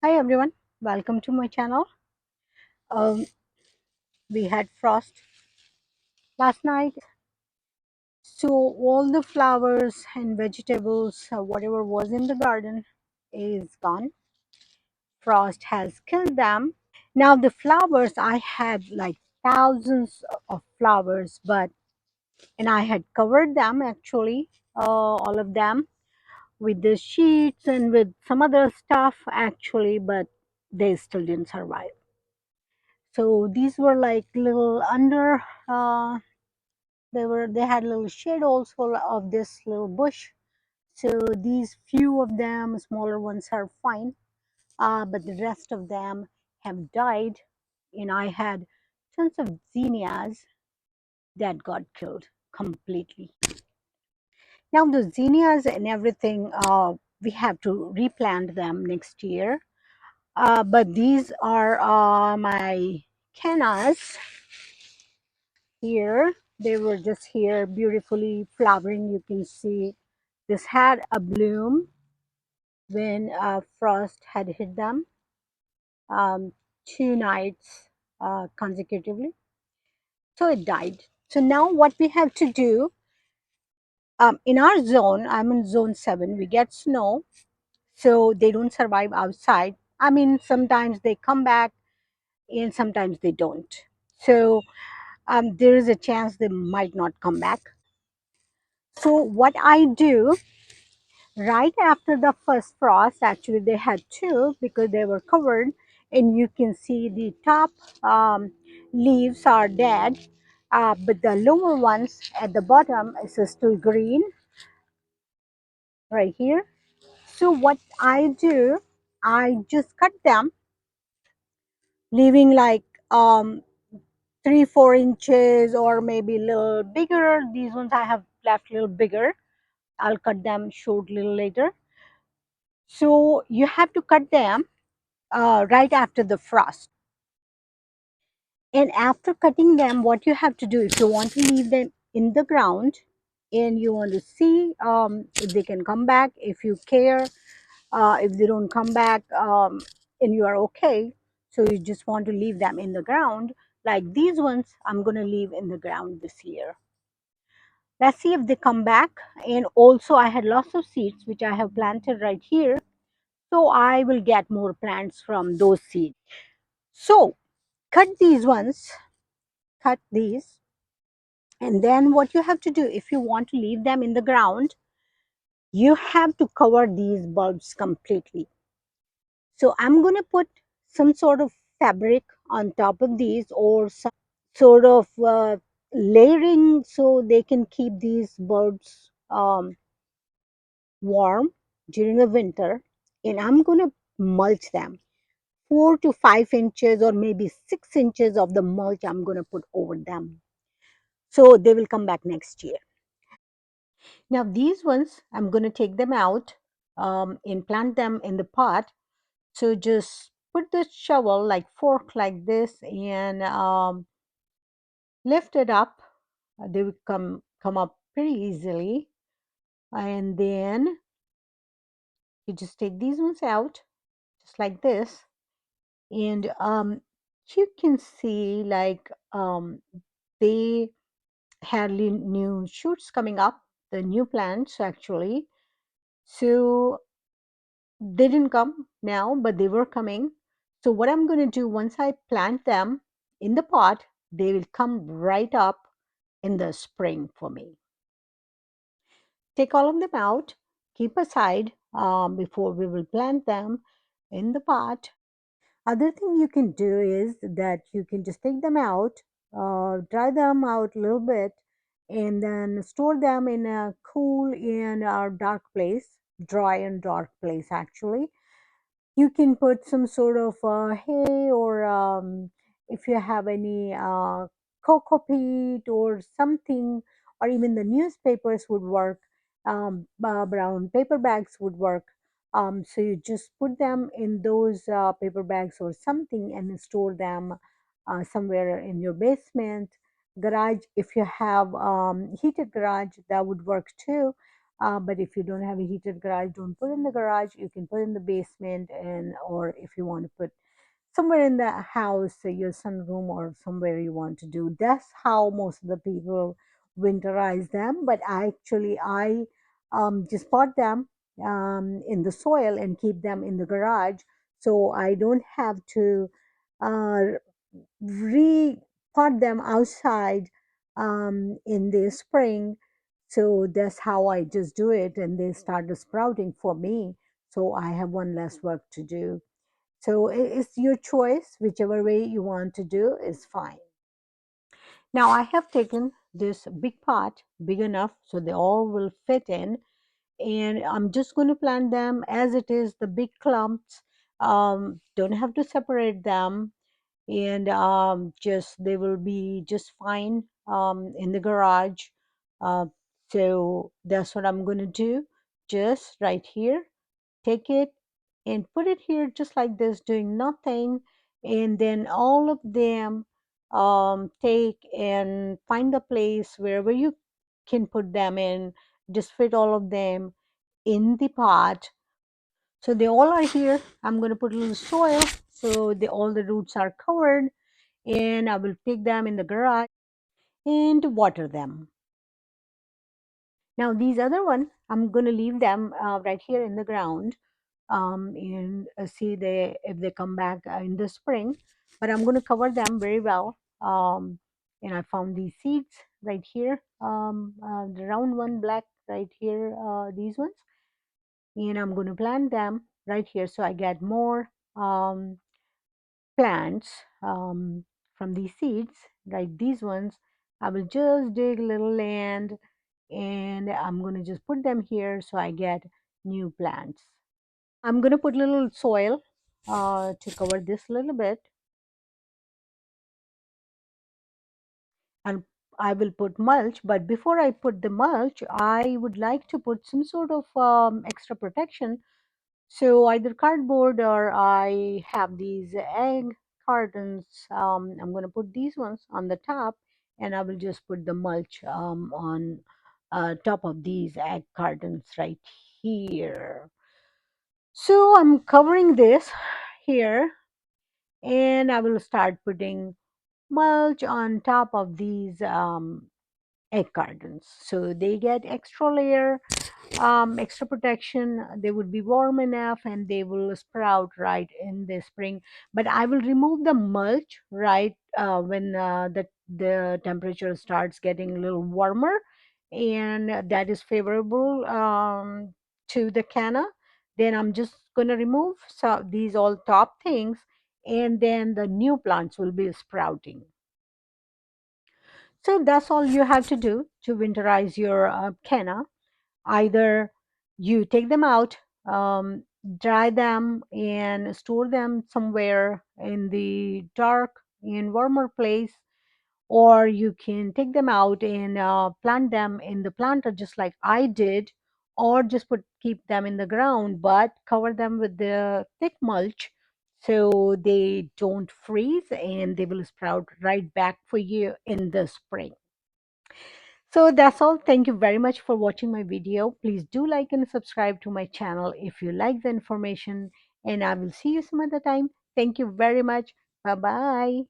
Hi everyone, welcome to my channel. Um, we had frost last night, so all the flowers and vegetables, whatever was in the garden, is gone. Frost has killed them. Now the flowers, I had like thousands of flowers, and I had covered them actually, all of them with the sheets and with some other stuff actually, but they still didn't survive. So these were like little under they had little shade also of this little bush. So these few of them, smaller ones, are fine, but the rest of them have died. And I had tons of zinnias that got killed completely. Now the zinnias and everything, we have to replant them next year. But these are my cannas here. They were just here beautifully flowering. You can see this had a bloom when frost had hit them, um, 2 nights consecutively. So it died. So now what we have to do, in our zone, I'm in zone 7, we get snow. So they don't survive outside. I mean, sometimes they come back and sometimes they don't. So there is a chance they might not come back. So what I do right after the first frost, actually they had two because they were covered, and you can see the top leaves are dead, but the lower ones at the bottom is still green right here. So what I do, I just cut them, leaving like 3 4 inches or maybe a little bigger. These ones I have left a little bigger. I'll cut them short a little later. So you have to cut them right after the frost. And after cutting them, what you have to do, if you want to leave them in the ground and you want to see if they can come back, if you care, if they don't come back, and you are okay, so you just want to leave them in the ground, like these ones, I'm going to leave in the ground this year. Let's see if they come back. And also, I had lots of seeds which I have planted right here. So I will get more plants from those seeds. So cut these ones, cut these. And then what you have to do, if you want to leave them in the ground, you have to cover these bulbs completely. So I'm going to put some sort of fabric on top of these, or some sort of layering, so they can keep these bulbs warm during the winter. And I'm going to mulch them 4 to 5 inches or maybe 6 inches of the mulch I'm going to put over them. So they will come back next year. Now these ones, I'm going to take them out and plant them in the pot. So just put the shovel like fork like this and lift it up. They will come up pretty easily. And then you just take these ones out just like this. And you can see like they had new shoots coming up, the new plants actually. So they didn't come now, but they were coming. So what I'm going to do, once I plant them in the pot, they will come right up in the spring for me. Take all of them out, keep aside before we will plant them in the pot. Other thing you can do is that you can just take them out, dry them out a little bit, and then store them in a cool and dark place, dry and dark place actually. You can put some sort of hay, or if you have any cocoa peat or something, or even the newspapers would work. Brown paper bags would work. So you just put them in those paper bags or something and store them somewhere in your basement, garage. If you have heated garage, that would work too. But if you don't have a heated garage, don't put in the garage. You can put in the basement, and or if you want to put somewhere in the house, your sunroom or somewhere you want to do. That's how most of the people winterize them. But I just pot them in the soil and keep them in the garage, so I don't have to uh, re-pot them outside in the spring. So that's how I just do it, and they started sprouting for me. So I have one less work to do. So it's your choice, whichever way you want to do is fine. Now I have taken this big pot, big enough so they all will fit in, and I'm just going to plant them as it is, the big clumps. Don't have to separate them, and just they will be just fine in the garage. Uh, so that's what I'm going to do, just right here. Take it and put it here just like this, doing nothing, and then all of them take and find a place wherever you can put them in. Just fit all of them in the pot. So they all are here. I'm going to put a little soil so all the roots are covered, and I will take them in the garage and water them. Now these other one, I'm going to leave them right here in the ground, and see if they come back in the spring. But I'm going to cover them very well. And I found these seeds right here, the round one, black right here, these ones, and I'm going to plant them right here so I get more plants from these seeds. Like these ones, I will just dig a little land, and I'm going to just put them here so I get new plants. I'm going to put a little soil to cover this a little bit, and I will put mulch. But before I put the mulch, I would like to put some sort of extra protection. So either cardboard, or I have these egg cartons. I'm going to put these ones on the top, and I will just put the mulch on top of these egg cartons right here. So I'm covering this here, and I will start putting mulch on top of these egg cartons, so they get extra layer, extra protection. They would be warm enough, and they will sprout right in the spring. But I will remove the mulch right when the temperature starts getting a little warmer, and that is favorable to the canna. Then I'm just going to remove these all top things, and then the new plants will be sprouting. So that's all you have to do to winterize your canna. Either you take them out, dry them, and store them somewhere in the dark and warmer place, or you can take them out and plant them in the planter just like I did, or just keep them in the ground but cover them with the thick mulch so they don't freeze, and they will sprout right back for you in the spring. So that's all. Thank you very much for watching my video. Please do like and subscribe to my channel if you like the information, and I will see you some other time. Thank you very much. Bye bye.